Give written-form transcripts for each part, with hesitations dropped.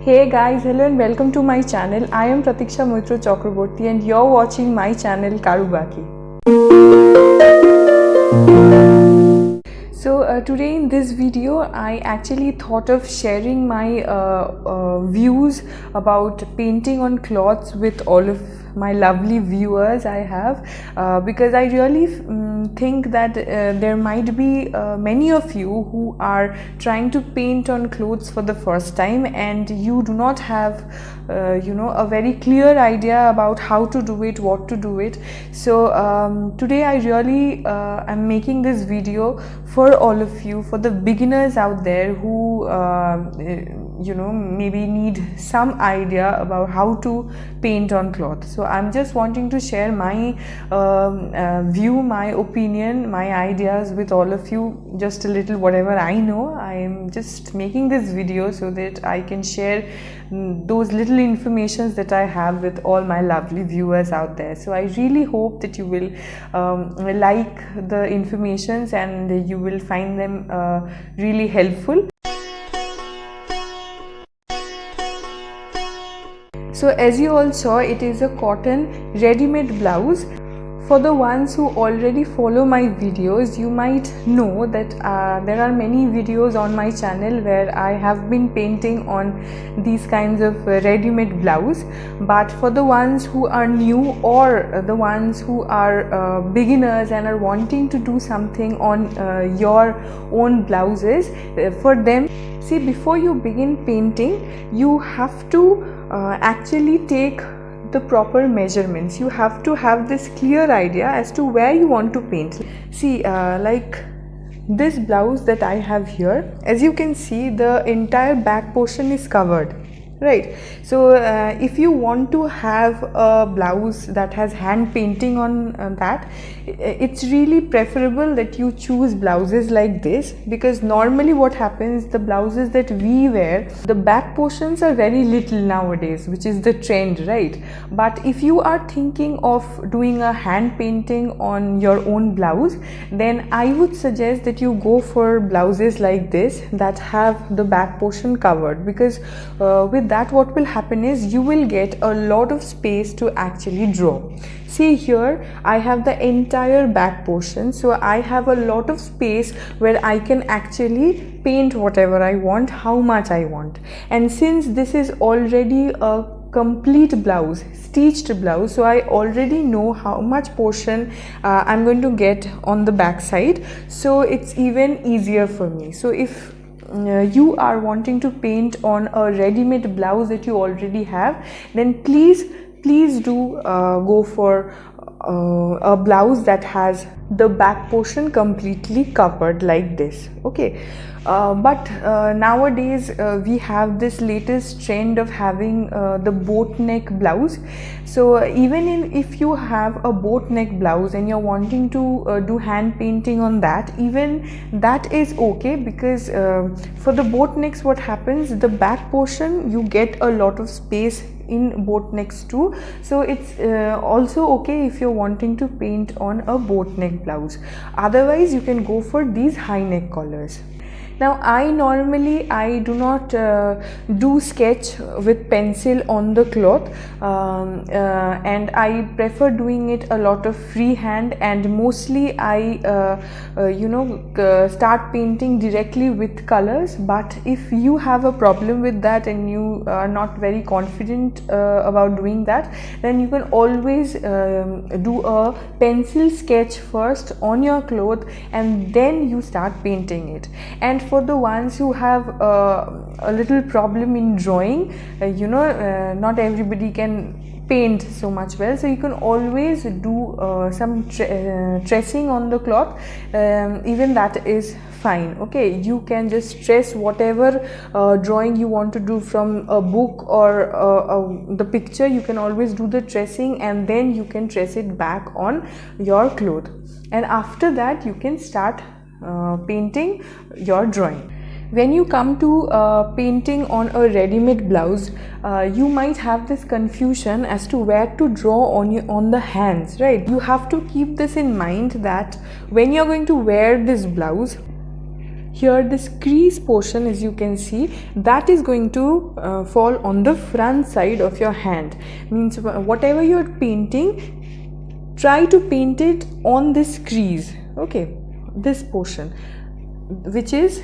Hey guys, hello and welcome to my channel. I am Pratiksha Moitra Chakraborty and you're watching my channel Karubaki. So today in this video I actually thought of sharing my views about painting on cloths with all of my lovely viewers I have, because I really think that there might be many of you who are trying to paint on clothes for the first time and you do not have a very clear idea about how to do it, what to do it. So today I really am making this video for all of you, for the beginners out there who maybe need some idea about how to paint on cloth. So I'm just wanting to share my view, my opinion, my ideas with all of you, just a little whatever I know. I am just making this video so that I can share those little informations that I have with all my lovely viewers out there. So I really hope that you will like the informations and you will find them really helpful. So as you all saw, it is a cotton ready-made blouse. For the ones who already follow my videos, you might know that there are many videos on my channel where I have been painting on these kinds of ready-made blouse. But for the ones who are new or the ones who are beginners and are wanting to do something on your own blouses, for them, see, before you begin painting, you have to actually take the proper measurements. You have to have this clear idea as to where you want to paint. See, like this blouse that I have here, as you can see, the entire back portion is covered, right? So if you want to have a blouse that has hand painting on that, it's really preferable that you choose blouses like this, because normally what happens, the blouses that we wear, the back portions are very little nowadays, which is the trend, right? But if you are thinking of doing a hand painting on your own blouse, then I would suggest that you go for blouses like this that have the back portion covered, because with that what will happen is you will get a lot of space to actually draw. See, here I have the entire back portion, so I have a lot of space where I can actually paint whatever I want, how much I want. And since this is already a complete blouse, stitched blouse, so I already know how much portion I'm going to get on the back side, so it's even easier for me. So if you are wanting to paint on a ready-made blouse that you already have, then please do go for a blouse that has the back portion completely covered like this, okay? But nowadays we have this latest trend of having the boat neck blouse. So even if you have a boat neck blouse and you're wanting to do hand painting on that, even that is okay, because for the boat necks what happens, the back portion you get a lot of space in boat necks too, so it's also okay if you're wanting to paint on a boat neck blouse. Otherwise you can go for these high neck collars. Now I do not do sketch with pencil on the cloth, and I prefer doing it a lot of freehand, and mostly I start painting directly with colors. But if you have a problem with that and you are not very confident about doing that, then you can always do a pencil sketch first on your cloth and then you start painting it. And for the ones who have a little problem in drawing, not everybody can paint so much well, so you can always do some tracing on the cloth. Even that is fine, okay? You can just trace whatever drawing you want to do from a book or the picture. You can always do the tracing and then you can trace it back on your cloth, and after that you can start painting your drawing. When you come to painting on a ready-made blouse, you might have this confusion as to where to draw on the hands, right? You have to keep this in mind that when you're going to wear this blouse, here this crease portion, as you can see, that is going to fall on the front side of your hand. Means whatever you're painting, try to paint it on this crease, okay, this portion, which is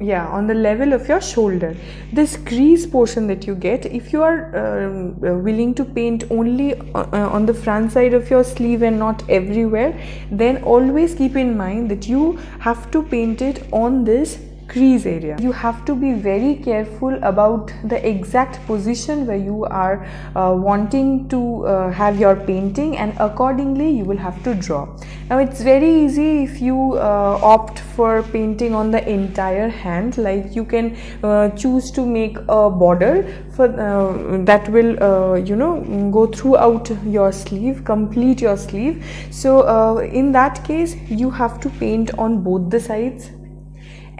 on the level of your shoulder. This crease portion that you get, if you are willing to paint only on the front side of your sleeve and not everywhere, then always keep in mind that you have to paint it on this crease area. You have to be very careful about the exact position where you are wanting to have your painting, and accordingly you will have to draw. Now it's very easy if you opt for painting on the entire hand, like you can choose to make a border for that will go throughout your sleeve, complete your sleeve. So in that case you have to paint on both the sides,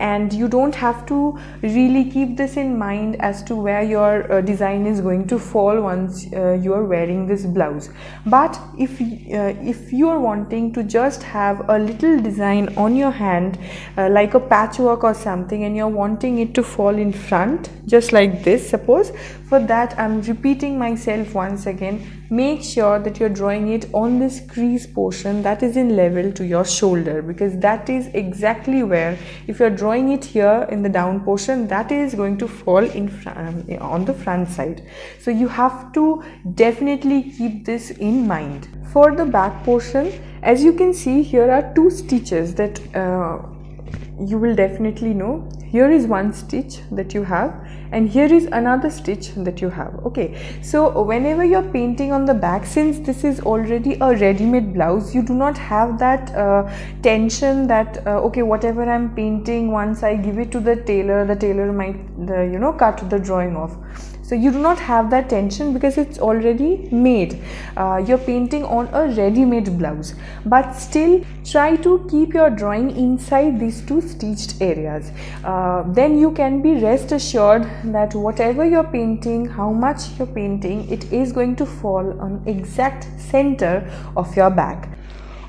and you don't have to really keep this in mind as to where your design is going to fall once you are wearing this blouse. But if you are wanting to just have a little design on your hand, like a patchwork or something, and you're wanting it to fall in front just like this, suppose, for that I'm repeating myself once again, make sure that you're drawing it on this crease portion that is in level to your shoulder, because that is exactly where, if you're drawing it here in the down portion, that is going to fall in on the front side. So you have to definitely keep this in mind. For the back portion, as you can see, here are two stitches that you will definitely know. Here is one stitch that you have, and here is another stitch that you have. Okay, so whenever you're painting on the back, since this is already a ready-made blouse, you do not have that tension that okay, whatever I'm painting, once I give it to the tailor might cut the drawing off. So you do not have that tension because it's already made. You're painting on a ready-made blouse, but still try to keep your drawing inside these two stitched areas. Then you can be rest assured that whatever you're painting, how much you're painting, it is going to fall on exact center of your back.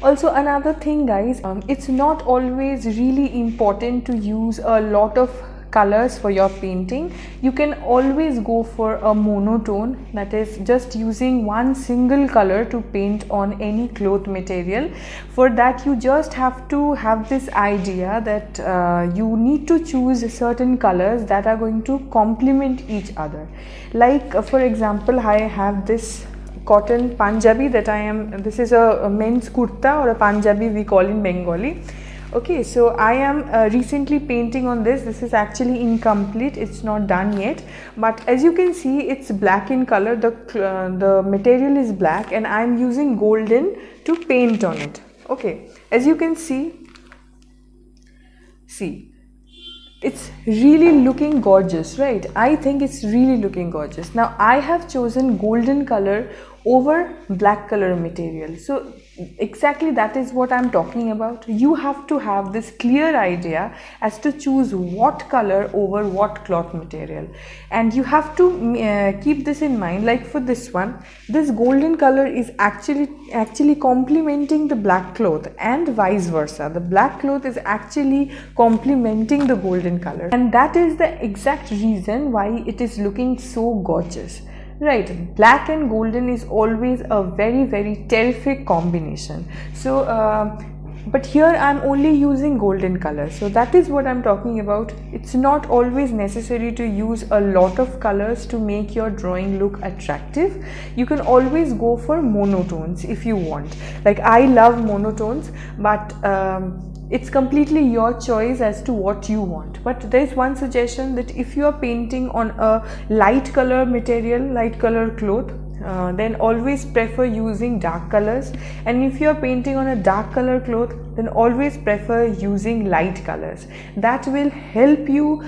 Also, another thing guys, it's not always really important to use a lot of colors for your painting. You can always go for a monotone, that is just using one single color to paint on any cloth material. For that you just have to have this idea that you need to choose certain colors that are going to complement each other. Like for example, I have this cotton Punjabi this is a men's kurta or a Punjabi we call in Bengali. Okay, so I am recently painting on this. This is actually incomplete, it's not done yet, but as you can see, it's black in color. The material is black and I am using golden to paint on it. Okay, as you can see, it's really looking gorgeous, right? I think it's really looking gorgeous. Now I have chosen golden color over black color material. So exactly that is what I'm talking about. You have to have this clear idea as to choose what color over what cloth material, and you have to keep this in mind. Like for this one, this golden color is actually complementing the black cloth, and vice versa. The black cloth is actually complementing the golden color, and that is the exact reason why it is looking so gorgeous. Right, black and golden is always a very, very terrific combination. So but here I'm only using golden color, so that is what I'm talking about. It's not always necessary to use a lot of colors to make your drawing look attractive. You can always go for monotones if you want. Like I love monotones, but it's completely your choice as to what you want. But there is one suggestion, that if you are painting on a light color material, light color cloth, then always prefer using dark colors, and if you are painting on a dark color cloth, then always prefer using light colors. That will help you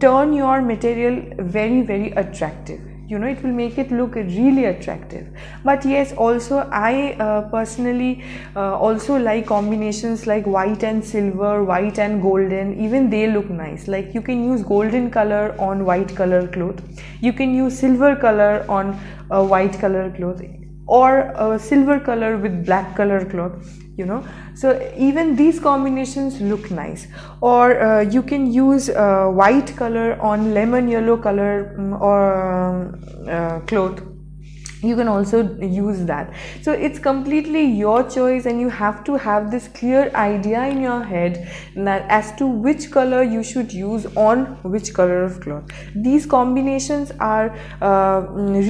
turn your material very, very attractive. You know, it will make it look really attractive. But yes, also I personally also like combinations like white and silver, white and golden. Even they look nice. Like you can use golden color on white color cloth, you can use silver color on a white color cloth. or a silver color with black color cloth, you know. So even these combinations look nice. Or you can use white color on lemon yellow color or cloth. You can also use that. So it's completely your choice, and you have to have this clear idea in your head that as to which color you should use on which color of cloth. These combinations are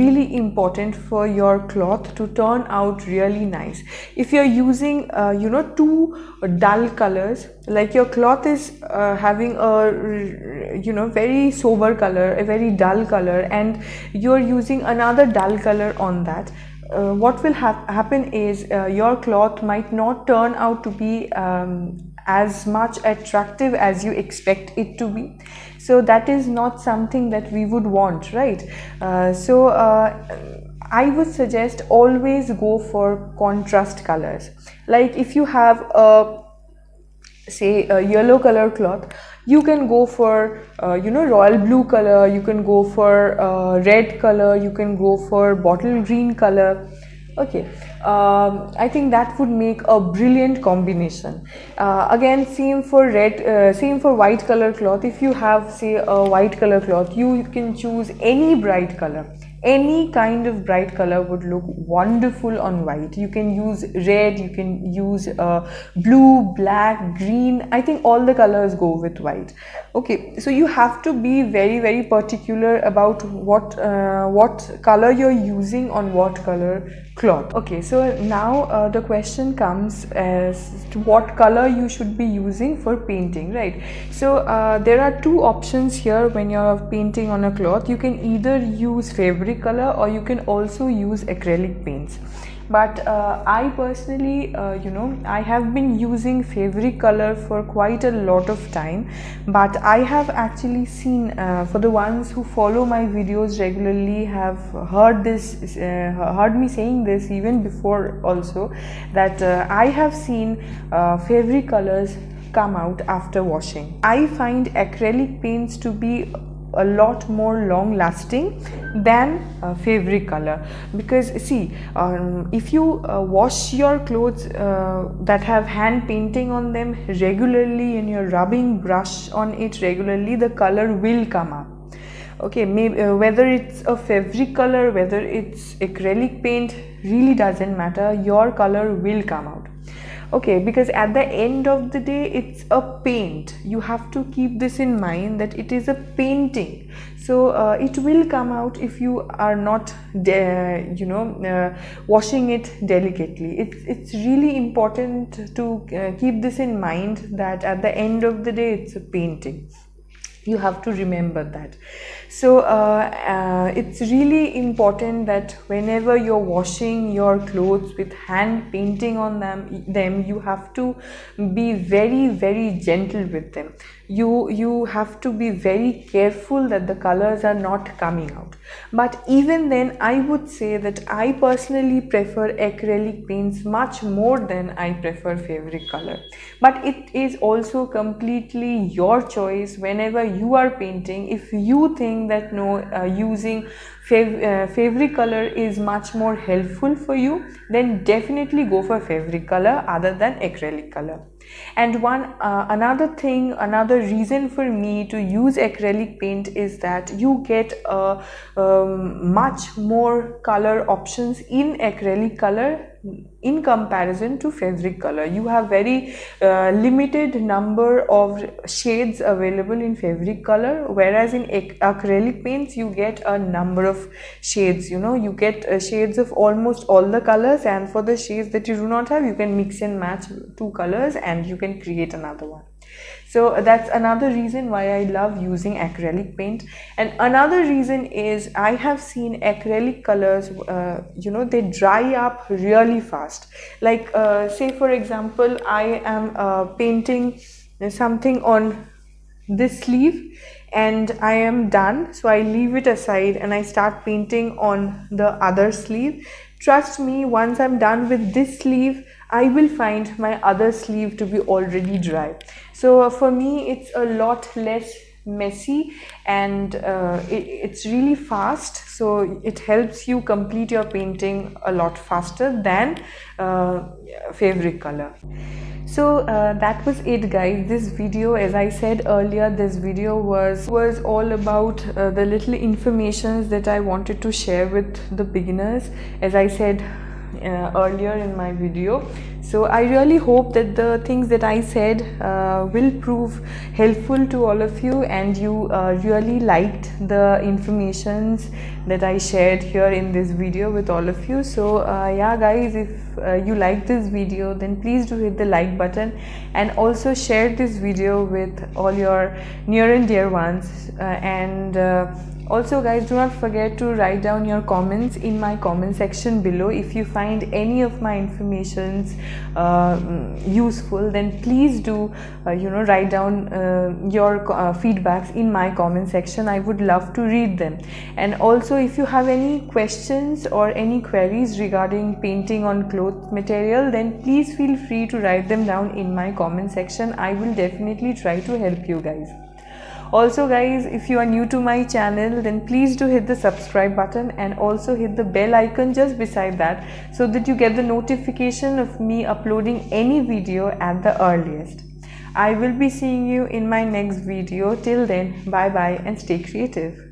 really important for your cloth to turn out really nice. If you're using you know, two dull colors, like your cloth is having a, you know, very sober color, a very dull color, and you're using another dull color on that, what will happen is your cloth might not turn out to be as much attractive as you expect it to be. So that is not something that we would want, right? I would suggest always go for contrast colors. Like if you have a, say, a yellow color cloth, you can go for you know, royal blue color, you can go for red color, you can go for bottle green color. Okay, I think that would make a brilliant combination. Again, same for red, same for white color cloth. If you have, say, a white color cloth, you can choose any bright color. Any kind of bright color would look wonderful on white. You can use red, you can use blue, black, green. I think all the colors go with white. Okay, so you have to be very, very particular about what color you're using on what color cloth. Okay, so now the question comes as to what color you should be using for painting, right? So there are two options here when you're painting on a cloth. You can either use fabric color or you can also use acrylic paints. But I personally, you know, I have been using fabric color for quite a lot of time, but I have actually seen, for the ones who follow my videos regularly have heard this, heard me saying this even before also, that I have seen fabric colors come out after washing. I find acrylic paints to be a lot more long lasting than fabric color, because see, if you wash your clothes that have hand painting on them regularly and you're rubbing brush on it regularly, the color will come up. Okay, maybe whether it's a fabric color, whether it's acrylic paint, really doesn't matter, your color will come out. Okay, because at the end of the day, it's a paint. You have to keep this in mind that it is a painting. So it will come out if you are not, you know, washing it delicately. It's really important to keep this in mind that at the end of the day, it's a painting. You have to remember that. So it's really important that whenever you're washing your clothes with hand painting on them, you have to be very, very gentle with them. You have to be very careful that the colors are not coming out. But even then, I would say that I personally prefer acrylic paints much more than I prefer fabric color. But it is also completely your choice whenever you are painting. If you think that no, using fabric color is much more helpful for you, then definitely go for fabric color other than acrylic color. And another reason for me to use acrylic paint is that you get much more color options in acrylic color in comparison to fabric color. You have very limited number of shades available in fabric color, whereas in acrylic paints you get a number of shades. You know, you get shades of almost all the colors, and for the shades that you do not have, you can mix and match two colors and you can create another one. So that's another reason why I love using acrylic paint. And another reason is I have seen acrylic colors, you know, they dry up really fast. Like say for example, I am painting something on this sleeve and I am done, so I leave it aside and I start painting on the other sleeve. Trust me, once I'm done with this sleeve, I will find my other sleeve to be already dry. So for me, it's a lot less messy, and it's really fast, so it helps you complete your painting a lot faster than fabric color. So that was it, guys. This video, as I said earlier, this video was all about the little informations that I wanted to share with the beginners, as I said earlier in my video. So I really hope that the things that I said will prove helpful to all of you, and you really liked the informations that I shared here in this video with all of you. So yeah guys, if you like this video, then please do hit the like button, and also share this video with all your near and dear ones, and also guys, do not forget to write down your comments in my comment section below. If you find any of my informations useful, then please do write down your feedbacks in my comment section. I would love to read them. And also, if you have any questions or any queries regarding painting on cloth material, then please feel free to write them down in my comment section. I will definitely try to help you guys. Also guys, if you are new to my channel, then please do hit the subscribe button and also hit the bell icon just beside that, so that you get the notification of me uploading any video at the earliest. I will be seeing you in my next video. Till then, bye bye and stay creative.